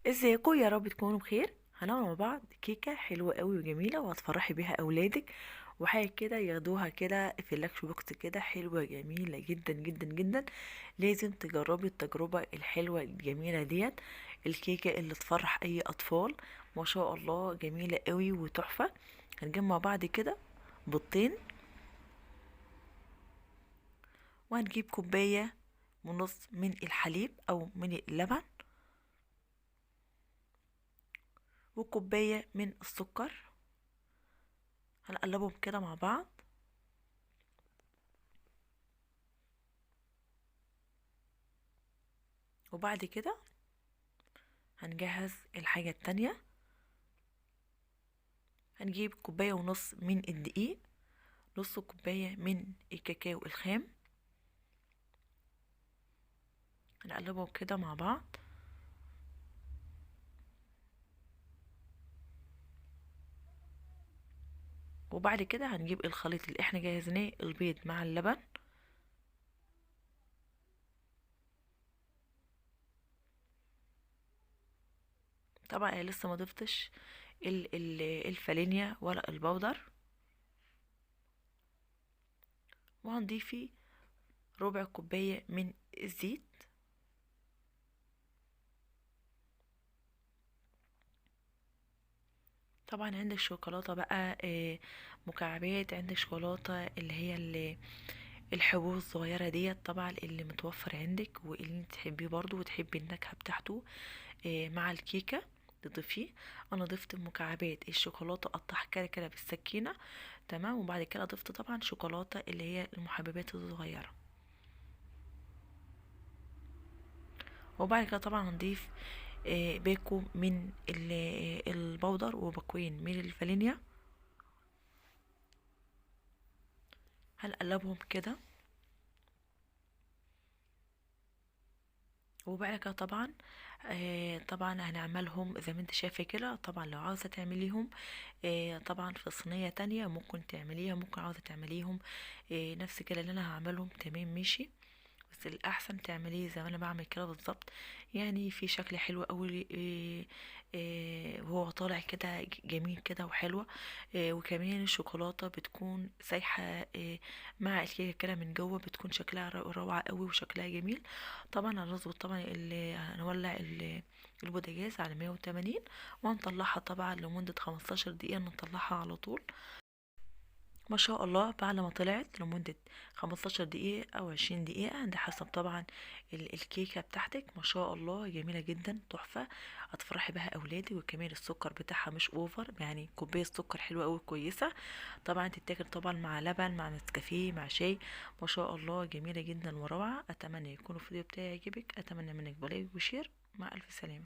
ازيكم؟ يا رب تكونوا بخير. هنعمل مع بعض كيكه حلوه قوي وجميله وهتفرحي بيها اولادك، وحاجه كده ياخدوها كده في اللانش بوكس كده، حلوه جميله جدا جدا جدا. لازم تجربي التجربه الحلوه الجميله ديت. الكيكه اللي تفرح اي اطفال، ما شاء الله جميله قوي وتحفه. هنجيب مع بعض كده بيضتين، وهنجيب كوبايه ونص من الحليب او من اللبن، وكوبايه من السكر. هنقلبهم كده مع بعض. وبعد كده هنجهز الحاجة التانية. هنجيب كوباية ونص من الدقيق، نص كوباية من الكاكاو الخام. هنقلبهم كده مع بعض. وبعد كده هنجيب الخليط اللي احنا جهزناه، البيض مع اللبن. طبعا انا لسه ما ضفتش الفانيليا ولا البودر. وهنضيف فيه ربع كوباية من الزيت. طبعا عندك شوكولاتة بقى، مكعبات، عندك شوكولاتة اللي هي الحبوب الصغيرة ديت، طبعا اللي متوفر عندك واللي انت تحبيه برضو وتحبي النكهة بتاعته مع الكيكة تضيفيه. انا ضفت مكعبات الشوكولاتة، قطعها كده كده بالسكينة، تمام. وبعد كده ضفت طبعا شوكولاتة اللي هي المحببات الصغيرة. وبعد كده طبعا هنضيف باكو من البودر وباكوين من الفانيليا. هنقلبهم كده. وبعد كده طبعا طبعا هنعملهم زي ما انت شايفه كده. طبعا لو عاوزه تعمليهم طبعا في صينيه تانية ممكن تعمليها، ممكن عاوزه تعمليهم نفس كده اللي انا هعملهم، تمام ماشي. بس الاحسن تعمليه زي ما انا بعمل كده بالظبط، يعني في شكل حلو قوي وهو طالع كده جميل كده وحلوة. وكمان الشوكولاتة بتكون سايحة مع الكيكة كده من جوه، بتكون شكلها روعة قوي وشكلها جميل. طبعا هنظبط طبعا هنولع البوتاجاز على 180، وهنطلعها طبعا لمدة 15 دقيقة، نطلعها على طول. ما شاء الله بعد ما طلعت لمدة 15 دقيقة أو 20 دقيقة، ده حسب طبعا الكيكة بتاعتك، ما شاء الله جميلة جدا تحفة. هتفرحي بها أولادي. وكمان السكر بتاعها مش أوفر، يعني كوباية سكر حلوة أوي كويسة. طبعا تتاكل طبعا مع لبن، مع نسكافيه، مع شاي. ما شاء الله جميلة جدا وروعة. أتمنى يكون الفيديو بتاعي يعجبك، أتمنى منك بلايك وشير. مع ألف سلامة.